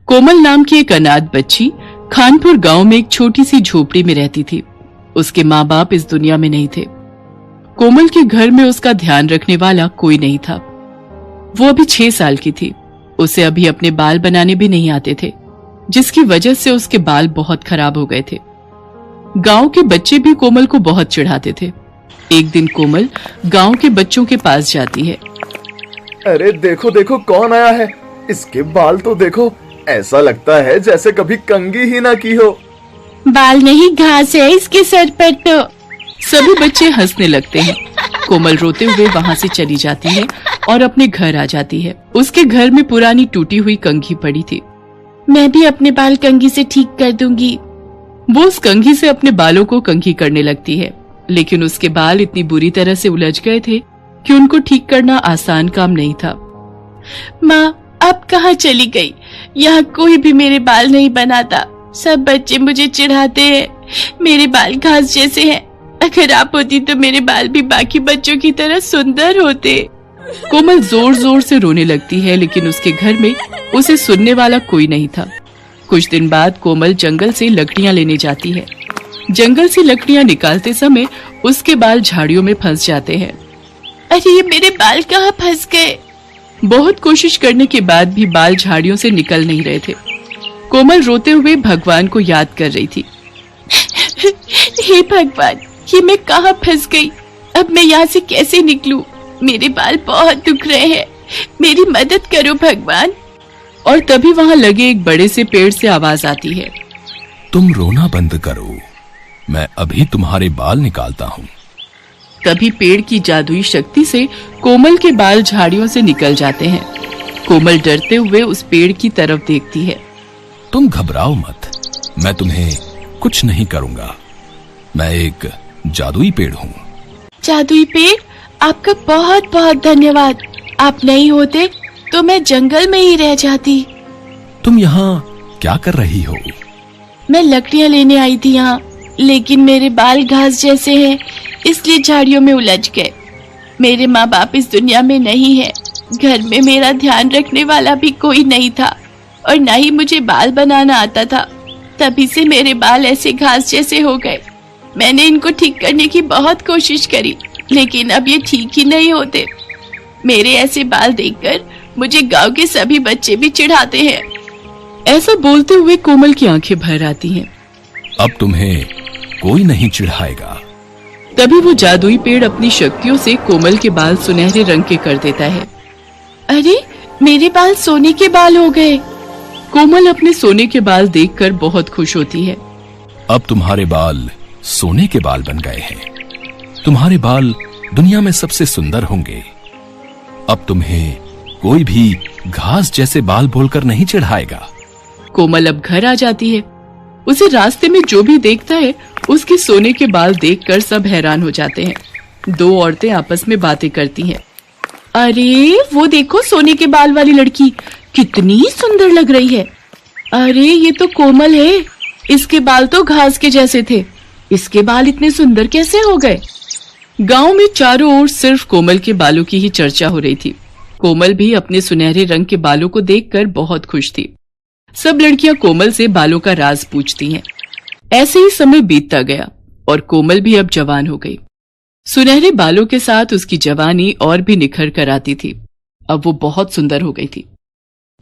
कोमल नाम की एक अनाथ बच्ची खानपुर गांव में एक छोटी सी झोपड़ी में रहती थी। उसके माँ बाप इस दुनिया में नहीं थे। कोमल के घर में उसका ध्यान रखने वाला कोई नहीं था। वो अभी 6 साल की थी। उसे अभी अपने बाल बनाने भी नहीं आते थे, जिसकी वजह से उसके बाल बहुत खराब हो गए थे। गांव के बच्चे भी कोमल को बहुत चिढ़ाते थे। एक दिन कोमल गांव के बच्चों के पास जाती है। अरे देखो देखो कौन आया है, इसके बाल तो देखो, ऐसा लगता है जैसे कभी कंघी ही ना की हो। बाल नहीं, घास है इसके सर पर तो। सभी बच्चे हंसने लगते हैं। कोमल रोते हुए वहाँ से चली जाती है और अपने घर आ जाती है। उसके घर में पुरानी टूटी हुई कंघी पड़ी थी। मैं भी अपने बाल कंघी से ठीक कर दूंगी। वो उस कंघी से अपने बालों को कंघी करने लगती है, लेकिन उसके बाल इतनी बुरी तरह से उलझ गए थे कि उनको ठीक करना आसान काम नहीं था। माँ अब कहाँ चली गई? यहाँ कोई भी मेरे बाल नहीं बनाता। सब बच्चे मुझे चिढ़ाते हैं। मेरे बाल घास जैसे हैं। अगर आप होती तो मेरे बाल भी बाकी बच्चों की तरह सुंदर होते। कोमल जोर जोर से रोने लगती है, लेकिन उसके घर में उसे सुनने वाला कोई नहीं था। कुछ दिन बाद कोमल जंगल से लकड़ियां लेने जाती है। जंगल से लकड़ियां निकालते समय उसके बाल झाड़ियों में फंस जाते हैं। अरे ये मेरे बाल कहाँ फंस गए? बहुत कोशिश करने के बाद भी बाल झाड़ियों से निकल नहीं रहे थे। कोमल रोते हुए भगवान को याद कर रही थी। हे भगवान, ये मैं कहाँ फंस गई? अब मैं यहाँ से कैसे निकलूं? मेरे बाल बहुत दुख रहे हैं। मेरी मदद करो भगवान। और तभी वहाँ लगे एक बड़े से पेड़ से आवाज आती है। तुम रोना बंद करो, मैं अभी तुम्हारे बाल निकालता हूँ। तभी पेड़ की जादुई शक्ति से कोमल के बाल झाड़ियों से निकल जाते हैं। कोमल डरते हुए उस पेड़ की तरफ देखती है। तुम घबराओ मत, मैं तुम्हें कुछ नहीं करूंगा। मैं एक जादुई पेड़ हूँ। जादुई पेड़, आपका बहुत बहुत धन्यवाद। आप नहीं होते तो मैं जंगल में ही रह जाती। तुम यहाँ क्या कर रही हो? मैं लकड़ियाँ लेने आई थी यहाँ, लेकिन मेरे बाल घास जैसे हैं, इसलिए झाड़ियों में उलझ गए। मेरे माँ बाप इस दुनिया में नहीं है। घर में मेरा ध्यान रखने वाला भी कोई नहीं था और न ही मुझे बाल बनाना आता था। तभी से मेरे बाल ऐसे घास जैसे हो गए। मैंने इनको ठीक करने की बहुत कोशिश करी, लेकिन अब ये ठीक ही नहीं होते। मेरे ऐसे बाल देखकर मुझे गांव के सभी बच्चे भी चिढ़ाते हैं। ऐसा बोलते हुए कोमल की आंखें भर आती हैं। अब तुम्हें कोई नहीं चिढ़ाएगा। तभी वो जादुई पेड़ अपनी शक्तियों से कोमल के बाल सुनहरे रंग के कर देता है। अरे मेरे बाल सोने के बाल हो गए। कोमल अपने सोने के बाल देखकर बहुत खुश होती है। अब तुम्हारे बाल सोने के बाल बन गए हैं। तुम्हारे बाल दुनिया में सबसे सुंदर होंगे। अब तुम्हें कोई भी घास जैसे बाल बोलकर नहीं चिढ़ाएगा। कोमल अब घर आ जाती है। उसे रास्ते में जो भी देखता है उसके सोने के बाल देखकर सब हैरान हो जाते हैं। 2 औरतें आपस में बातें करती हैं। अरे वो देखो, सोने के बाल वाली लड़की कितनी सुंदर लग रही है। अरे ये तो कोमल है। इसके बाल तो घास के जैसे थे, इसके बाल इतने सुंदर कैसे हो गए? गांव में चारों ओर सिर्फ कोमल के बालों की ही चर्चा हो रही थी। कोमल भी अपने सुनहरे रंग के बालों को देखकर बहुत खुश थी। सब लड़कियां कोमल से बालों का राज पूछती हैं। ऐसे ही समय बीतता गया और कोमल भी अब जवान हो गई। सुनहरे बालों के साथ उसकी जवानी और भी निखर कर आती थी। अब वो बहुत सुंदर हो गई थी।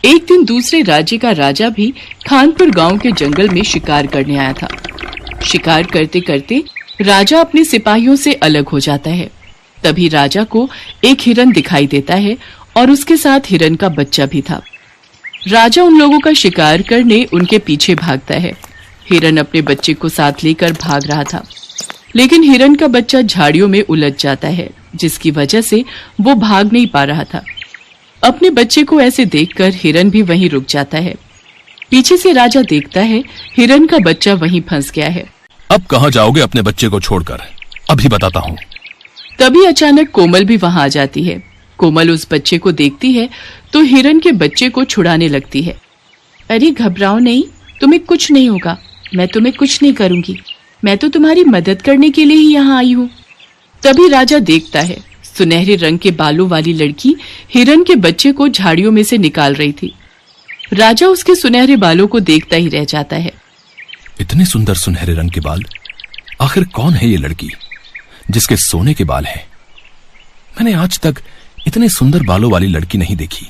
एक दिन दूसरे राज्य का राजा भी खानपुर गांव के जंगल में शिकार करने आया था। शिकार करते करते राजा अपने सिपाहियों से अलग हो जाता है। तभी राजा को एक हिरन दिखाई देता है और उसके साथ हिरन का बच्चा भी था। राजा उन लोगों का शिकार करने उनके पीछे भागता है। हिरन अपने बच्चे को साथ लेकर भाग रहा था, लेकिन हिरन का बच्चा झाड़ियों में उलझ जाता है, जिसकी वजह से वो भाग नहीं पा रहा था। अपने बच्चे को ऐसे देखकर हिरन भी वहीं रुक जाता है। पीछे से राजा देखता है हिरन का बच्चा वहीं फंस गया है। अब कहाँ जाओगे अपने बच्चे को छोड़कर? अभी बताता हूँ। तभी अचानक कोमल भी वहां आ जाती है। कोमल उस बच्चे को देखती है तो हिरन के बच्चे को छुड़ाने लगती है। अरे घबराओ नहीं, तुम्हें कुछ नहीं होगा। मैं तुम्हें कुछ नहीं करूंगी। मैं तो तुम्हारी मदद करने के लिए ही यहाँ आई हूँ। तभी राजा देखता है सुनहरे रंग के बालों वाली लड़की हिरन के बच्चे को झाड़ियों में से निकाल रही थी। राजा उसके सुनहरे बालों को देखता ही रह जाता है। इतने सुंदर सुनहरे रंग के बाल, आखिर कौन है ये लड़की जिसके सोने के बाल हैं? मैंने आज तक इतने सुंदर बालों वाली लड़की नहीं देखी।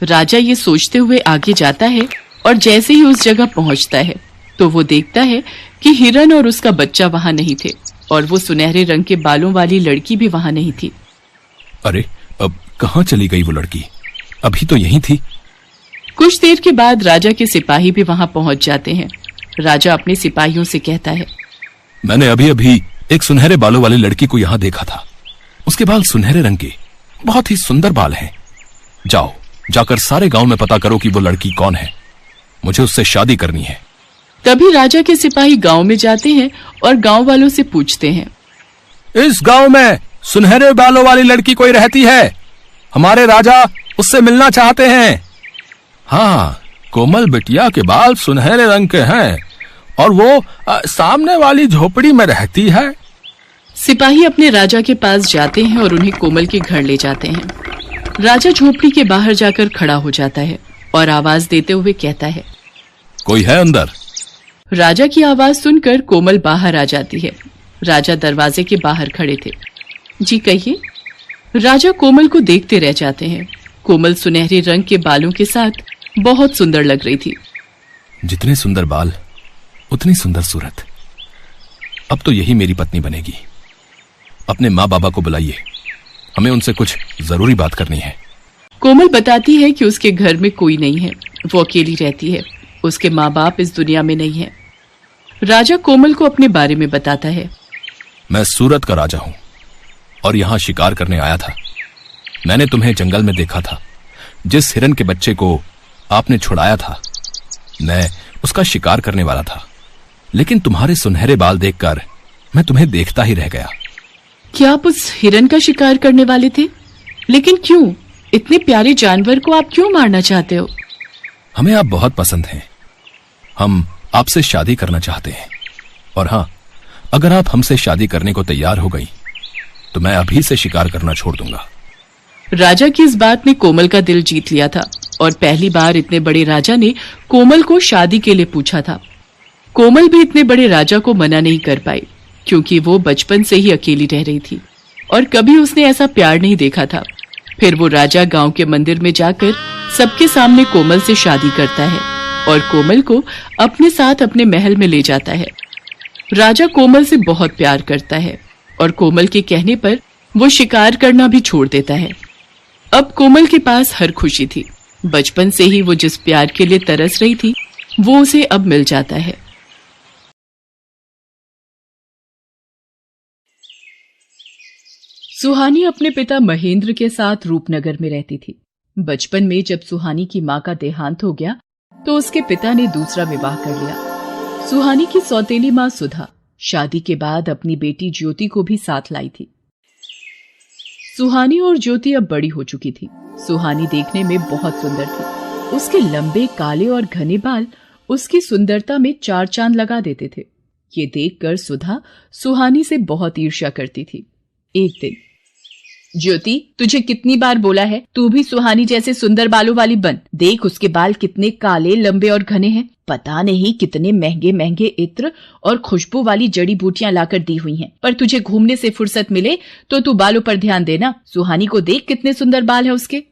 राजा ये सोचते हुए आगे जाता है और जैसे ही उस जगह पहुंचता है तो वो देखता है कि हिरन और उसका बच्चा वहां नहीं थे और वो सुनहरे रंग के बालों वाली लड़की भी वहां नहीं थी। अरे, अब कहाँ चली गई वो लड़की? अभी तो यहीं थी। कुछ देर के बाद राजा के सिपाही भी वहां पहुंच जाते हैं। राजा अपने सिपाहियों से कहता है, मैंने अभी अभी एक सुनहरे बालों वाली लड़की को यहाँ देखा था। उसके बाल सुनहरे रंग के, बहुत ही सुंदर बाल हैं। जाओ, जाकर सारे गांव में पता करो कि वो लड़की कौन है। मुझे उससे शादी करनी है। तभी राजा के सिपाही गांव में जाते हैं और गांव वालों से पूछते हैं, इस गांव में सुनहरे बालों वाली लड़की कोई रहती है? हमारे राजा उससे मिलना चाहते हैं। हाँ, कोमल बिटिया के बाल सुनहरे रंग के हैं और वो सामने वाली झोपड़ी में रहती है। सिपाही अपने राजा के पास जाते हैं और उन्हें कोमल के घर ले जाते हैं। राजा झोपड़ी के बाहर जाकर खड़ा हो जाता है और आवाज देते हुए कहता है, कोई है अंदर? राजा की आवाज सुनकर कोमल बाहर आ जाती है। राजा दरवाजे के बाहर खड़े थे। जी कहिए। राजा कोमल को देखते रह जाते हैं। कोमल सुनहरे रंग के बालों के साथ बहुत सुंदर लग रही थी। जितने सुंदर बाल उतनी सुंदर सूरत। अब तो यही मेरी पत्नी बनेगी। अपने माँ बाबा को बुलाइए, हमें उनसे कुछ जरूरी बात करनी है। कोमल बताती है कि उसके घर में कोई नहीं है, वो अकेली रहती है। उसके माँ बाप इस दुनिया में नहीं है। राजा कोमल को अपने बारे में बताता है। मैं सूरत का राजा हूं और यहाँ शिकार करने आया था। मैंने तुम्हें जंगल में देखा था। जिस हिरन के बच्चे को आपने छुड़ाया था, मैं उसका शिकार करने वाला था, लेकिन तुम्हारे सुनहरे बाल देखकर मैं तुम्हें देखता ही रह गया। क्या आप उस हिरन का शिकार करने वाले थे? लेकिन क्यों? इतने प्यारे जानवर को आप क्यों मारना चाहते हो? हमें आप बहुत पसंद हैं। हम आपसे शादी करना चाहते हैं। और हाँ, अगर आप हमसे शादी करने को तैयार हो गई तो मैं अभी से शिकार करना छोड़ दूंगा। राजा की इस बात ने कोमल का दिल जीत लिया था और पहली बार इतने बड़े राजा ने कोमल को शादी के लिए पूछा था। कोमल भी इतने बड़े राजा को मना नहीं कर पाई, क्योंकि वो बचपन से ही अकेली रह रही थी और कभी उसने ऐसा प्यार नहीं देखा था। फिर वो राजा गांव के मंदिर में जाकर सबके सामने कोमल से शादी करता है और कोमल को अपने साथ अपने महल में ले जाता है। राजा कोमल से बहुत प्यार करता है और कोमल के कहने पर वो शिकार करना भी छोड़ देता है। अब कोमल के पास हर खुशी थी। बचपन से ही वो जिस प्यार के लिए तरस रही थी, वो उसे अब मिल जाता है। सुहानी अपने पिता महेंद्र के साथ रूपनगर में रहती थी। बचपन में जब सुहानी की मां का देहांत हो गया तो उसके पिता ने दूसरा विवाह कर लिया। सुहानी की सौतेली मां सुधा शादी के बाद अपनी बेटी ज्योति को भी साथ लाई थी। सुहानी और ज्योति अब बड़ी हो चुकी थी। सुहानी देखने में बहुत सुंदर थी। उसके लंबे काले और घने बाल उसकी सुंदरता में चार चांद लगा देते थे। ये देखकर सुधा सुहानी से बहुत ईर्ष्या करती थी। एक दिन, ज्योति, तुझे कितनी बार बोला है तू भी सुहानी जैसे सुंदर बालों वाली बन। देख उसके बाल कितने काले, लंबे और घने हैं। पता नहीं कितने महंगे महंगे इत्र और खुशबू वाली जड़ी बूटियां लाकर दी हुई हैं। पर तुझे घूमने से फुर्सत मिले तो तू बालों पर ध्यान देना। सुहानी को देख कितने सुंदर बाल है उसके।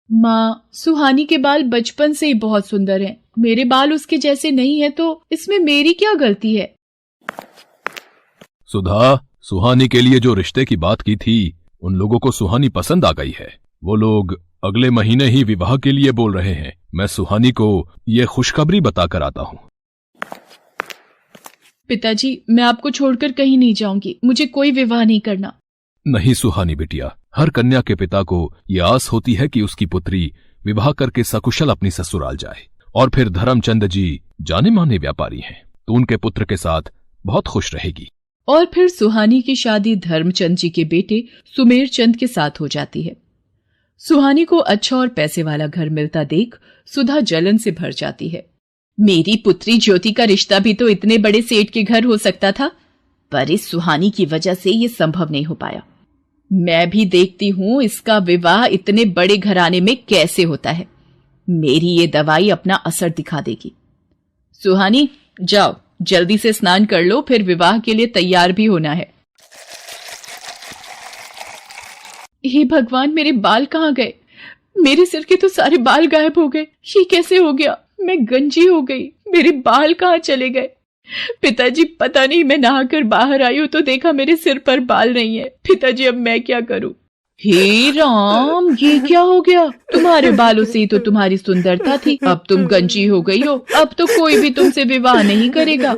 माँ, सुहानी के बाल बचपन से ही बहुत सुंदर हैं। मेरे बाल उसके जैसे नहीं है तो इसमें मेरी क्या गलती है? सुधा, सुहानी के लिए जो रिश्ते की बात की थी, उन लोगों को सुहानी पसंद आ गई है। वो लोग अगले महीने ही विवाह के लिए बोल रहे हैं। मैं सुहानी को ये खुशखबरी बताकर आता हूँ। पिताजी, मैं आपको छोड़कर कहीं नहीं जाऊंगी। मुझे कोई विवाह नहीं करना। नहीं सुहानी बिटिया, हर कन्या के पिता को ये आस होती है कि उसकी पुत्री विवाह करके सकुशल अपनी ससुराल जाए। और फिर धर्मचंद जी जाने माने व्यापारी हैं, तो उनके पुत्र के साथ बहुत खुश रहेगी। और फिर सुहानी की शादी धर्मचंद जी के बेटे सुमेर चंद के साथ हो जाती है। सुहानी को अच्छा और पैसे वाला घर मिलता देख सुधा जलन से भर जाती है। मेरी पुत्री ज्योति का रिश्ता भी तो इतने बड़े सेठ के घर हो सकता था, पर इस सुहानी की वजह से ये संभव नहीं हो पाया। मैं भी देखती हूँ इसका विवाह इतने बड़े घराने में कैसे होता है। मेरी ये दवाई अपना असर दिखा देगी। सुहानी, जाओ जल्दी से स्नान कर लो, फिर विवाह के लिए तैयार भी होना है। हे भगवान, मेरे बाल कहाँ गए? मेरे सिर के तो सारे बाल गायब हो गए। ये कैसे हो गया? मैं गंजी हो गई, मेरे बाल कहाँ चले गए? पिताजी, पता नहीं, मैं नहाकर बाहर आई हूँ तो देखा मेरे सिर पर बाल नहीं है। पिताजी, अब मैं क्या करूँ? हे राम, ये क्या हो गया? तुम्हारे बालों से ही तो तुम्हारी सुंदरता थी, अब तुम गंजी हो गई हो। अब तो कोई भी तुमसे विवाह नहीं करेगा।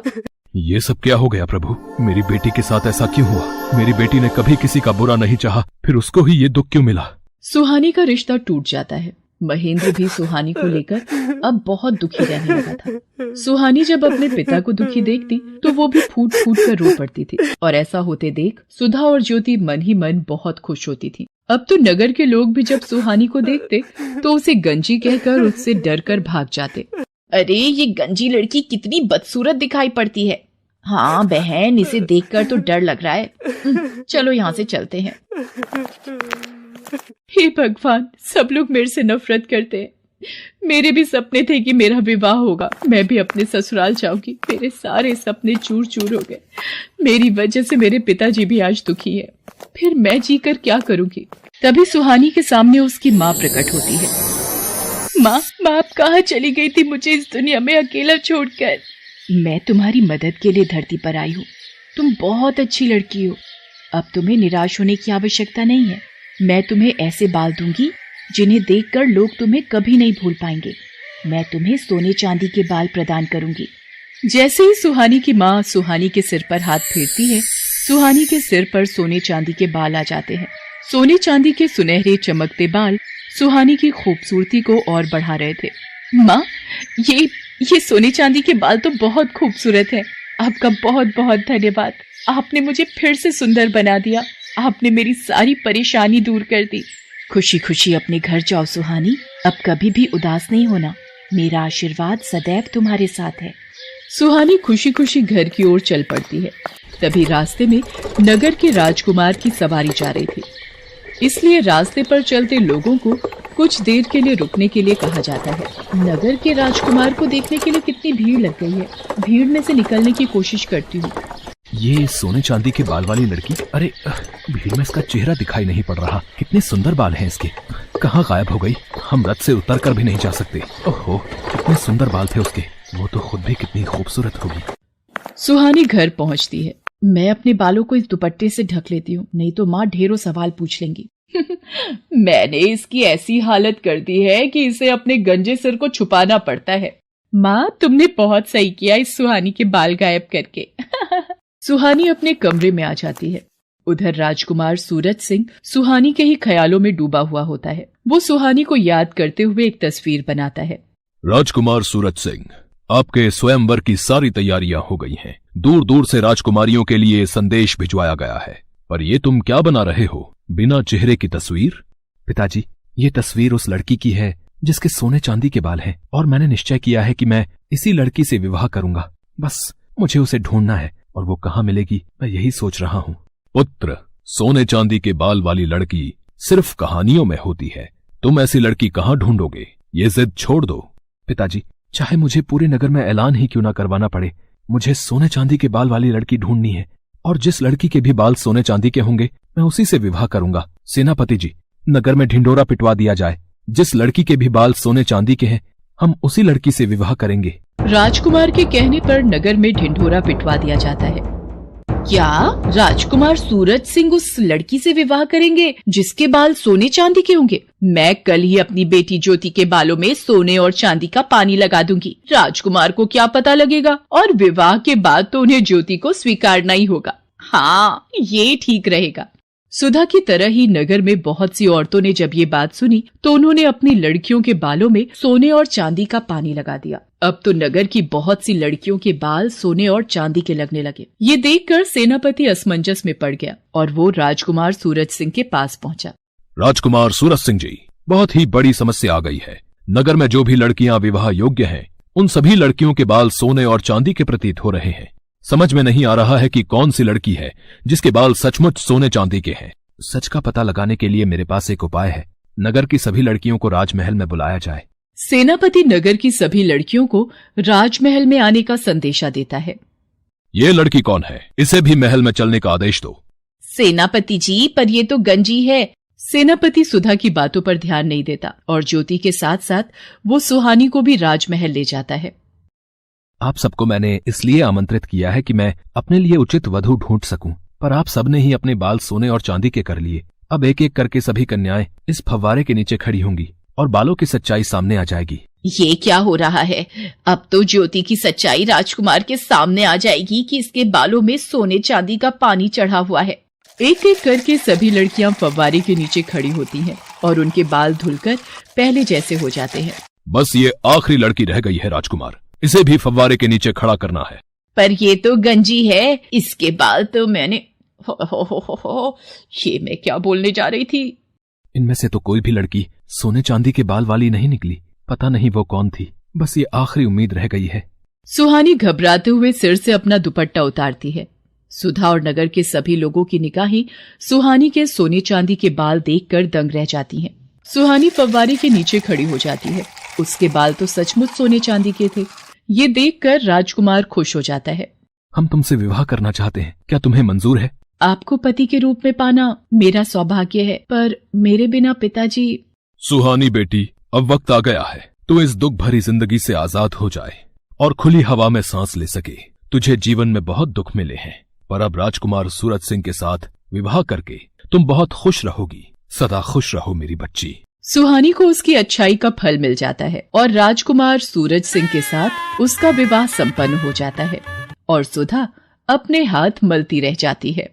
ये सब क्या हो गया प्रभु? मेरी बेटी के साथ ऐसा क्यों हुआ? मेरी बेटी ने कभी किसी का बुरा नहीं चाहा, फिर उसको ही ये दुख क्यों मिला? सुहानी का रिश्ता टूट जाता है। महेंद्र भी सुहानी को लेकर अब बहुत दुखी रहने लगा था। सुहानी जब अपने पिता को दुखी देखती तो वो भी फूट फूट कर रो पड़ती थी, और ऐसा होते देख सुधा और ज्योति मन ही मन बहुत खुश होती थी। अब तो नगर के लोग भी जब सुहानी को देखते तो उसे गंजी कहकर उससे डर कर भाग जाते। अरे, ये गंजी लड़की कितनी बदसूरत दिखाई पड़ती है। हाँ बहन, इसे देखकर तो डर लग रहा है। चलो यहाँ से चलते हैं। हे भगवान, सब लोग मेरे से नफरत करते हैं। मेरे भी सपने थे कि मेरा विवाह होगा, मैं भी अपने ससुराल जाऊंगी। मेरे सारे सपने चूर चूर हो गए। मेरी वजह से मेरे पिताजी भी आज दुखी है। फिर मैं जीकर क्या करूंगी? तभी सुहानी के सामने उसकी माँ प्रकट होती है। माँ, आप कहाँ चली गई थी मुझे इस दुनिया में अकेला छोड़कर? मैं तुम्हारी मदद के लिए धरती पर आई हूँ। तुम बहुत अच्छी लड़की हो, अब तुम्हें निराश होने की आवश्यकता नहीं है। मैं तुम्हें ऐसे बाल दूंगी जिन्हें देखकर लोग तुम्हें कभी नहीं भूल पाएंगे। मैं तुम्हें सोने चांदी के बाल प्रदान करूंगी। जैसे ही सुहानी की माँ सुहानी के सिर पर हाथ फेरती है, सुहानी के सिर पर सोने चांदी के बाल आ जाते हैं। सोने चांदी के सुनहरे चमकते बाल सुहानी की खूबसूरती को और बढ़ा रहे थे। माँ, ये सोने चांदी के बाल तो बहुत खूबसूरत है। आपका बहुत बहुत धन्यवाद। आपने मुझे फिर से सुंदर बना दिया। आपने मेरी सारी परेशानी दूर कर दी। खुशी खुशी अपने घर जाओ सुहानी, अब कभी भी उदास नहीं होना। मेरा आशीर्वाद सदैव तुम्हारे साथ है। सुहानी खुशी खुशी घर की ओर चल पड़ती है। तभी रास्ते में नगर के राजकुमार की सवारी जा रही थी, इसलिए रास्ते पर चलते लोगों को कुछ देर के लिए रुकने के लिए कहा जाता है। नगर के राजकुमार को देखने के लिए कितनी भीड़ लग गई है। भीड़ में से निकलने की कोशिश करती हूँ। ये सोने चांदी के बाल वाली लड़की, अरे भीड़ में इसका चेहरा दिखाई नहीं पड़ रहा। कितने सुंदर बाल हैं इसके, कहाँ गायब हो गई? हम रथ से उतर कर भी नहीं जा सकते। ओहो, कितने सुंदर बाल थे उसके। वो तो खुद भी कितनी खूबसूरत होगी। सुहानी घर पहुंचती है। मैं अपने बालों को इस दुपट्टे से ढक लेती हूँ, नहीं तो माँ ढेरों सवाल पूछ लेंगी। मैंने इसकी ऐसी हालत कर दी है कि इसे अपने गंजे सिर को छुपाना पड़ता है। माँ, तुमने बहुत सही किया इस सुहानी के बाल गायब करके। सुहानी अपने कमरे में आ जाती है। उधर राजकुमार सूरज सिंह सुहानी के ही ख्यालों में डूबा हुआ होता है। वो सुहानी को याद करते हुए एक तस्वीर बनाता है। राजकुमार सूरज सिंह, आपके स्वयंवर की सारी तैयारियां हो गई हैं। दूर दूर से राजकुमारियों के लिए संदेश भिजवाया गया है, पर ये तुम क्या बना रहे हो? बिना चेहरे की तस्वीर? पिताजी, ये तस्वीर उस लड़की की है जिसके सोने चांदी के बाल हैं, और मैंने निश्चय किया है कि मैं इसी लड़की से विवाह करूंगा। बस मुझे उसे ढूंढना है, और वो कहाँ मिलेगी मैं यही सोच रहा हूँ। पुत्र, सोने चांदी के बाल वाली लड़की सिर्फ कहानियों में होती है। तुम ऐसी लड़की कहाँ ढूंढोगे? ये जिद छोड़ दो। पिताजी, चाहे मुझे पूरे नगर में ऐलान ही क्यों ना करवाना पड़े, मुझे सोने चांदी के बाल वाली लड़की ढूंढनी है, और जिस लड़की के भी बाल सोने चांदी के होंगे मैं उसी से विवाह करूंगा। सेनापति जी, नगर में ढिंढोरा पिटवा दिया जाए। जिस लड़की के भी बाल सोने चांदी के हैं, हम उसी लड़की से विवाह करेंगे। राजकुमार के कहने पर नगर में ढिंढोरा पिटवा दिया जाता है। क्या राजकुमार सूरज सिंह उस लड़की से विवाह करेंगे जिसके बाल सोने चांदी के होंगे? मैं कल ही अपनी बेटी ज्योति के बालों में सोने और चांदी का पानी लगा दूंगी। राजकुमार को क्या पता लगेगा, और विवाह के बाद तो उन्हें ज्योति को स्वीकारना ही होगा। हाँ, ये ठीक रहेगा। सुधा की तरह ही नगर में बहुत सी औरतों ने जब ये बात सुनी तो उन्होंने अपनी लड़कियों के बालों में सोने और चांदी का पानी लगा दिया। अब तो नगर की बहुत सी लड़कियों के बाल सोने और चांदी के लगने लगे। ये देखकर सेनापति असमंजस में पड़ गया और वो राजकुमार सूरज सिंह के पास पहुंचा। राजकुमार सूरज सिंह जी, बहुत ही बड़ी समस्या आ गई है। नगर में जो भी लड़कियां विवाह योग्य हैं, उन सभी लड़कियों के बाल सोने और चांदी के प्रतीत हो रहे हैं। समझ में नहीं आ रहा है कि कौन सी लड़की है जिसके बाल सचमुच सोने चांदी के हैं। सच का पता लगाने के लिए मेरे पास एक उपाय है। नगर की सभी लड़कियों को राजमहल में बुलाया जाए। सेनापति नगर की सभी लड़कियों को राजमहल में आने का संदेशा देता है। ये लड़की कौन है? इसे भी महल में चलने का आदेश दो। सेनापति जी, पर ये तो गंजी है। सेनापति सुधा की बातों पर ध्यान नहीं देता और ज्योति के साथ साथ वो सुहानी को भी राजमहल ले जाता है। आप सबको मैंने इसलिए आमंत्रित किया है कि मैं अपने लिए उचित वधू ढूंढ सकूं, पर आप सबने ही अपने बाल सोने और चांदी के कर लिए। अब एक एक करके सभी कन्याएं इस फव्वारे के नीचे खड़ी होंगी और बालों की सच्चाई सामने आ जाएगी। ये क्या हो रहा है? अब तो ज्योति की सच्चाई राजकुमार के सामने आ जाएगी कि इसके बालों में सोने चांदी का पानी चढ़ा हुआ है। एक एक करके सभी लड़कियां फव्वारे के नीचे खड़ी होती हैं और उनके बाल धुलकर पहले जैसे हो जाते हैं। बस ये आखिरी लड़की रह गई है राजकुमार, इसे भी फव्वारे के नीचे खड़ा करना है। पर ये तो गंजी है, इसके बाल तो मैंने हो, ये मैं क्या बोलने जा रही थी। इनमें से तो कोई भी लड़की सोने चांदी के बाल वाली नहीं निकली। पता नहीं वो कौन थी, बस ये आखिरी उम्मीद रह गई है। सुहानी घबराते हुए सिर से अपना दुपट्टा उतारती है। सुधा और नगर के सभी लोगों की निगाहें सुहानी के सोने चांदी के बाल देखकर दंग रह जाती हैं। सुहानी फव्वारे के नीचे खड़ी हो जाती है। उसके बाल तो सचमुच सोने चांदी के थे। ये देखकर राजकुमार खुश हो जाता है। हम तुमसे विवाह करना चाहते हैं, क्या तुम्हें मंजूर है? आपको पति के रूप में पाना मेरा सौभाग्य है, पर मेरे बिना पिताजी। सुहानी बेटी, अब वक्त आ गया है तू इस दुख भरी जिंदगी से आजाद हो जाए और खुली हवा में सांस ले सके। तुझे जीवन में बहुत दुख मिले हैं, पर अब राजकुमार सूरज सिंह के साथ विवाह करके तुम बहुत खुश रहोगी। सदा खुश रहो मेरी बच्ची। सुहानी को उसकी अच्छाई का फल मिल जाता है और राजकुमार सूरज सिंह के साथ उसका विवाह संपन्न हो जाता है और सुधा अपने हाथ मलती रह जाती है।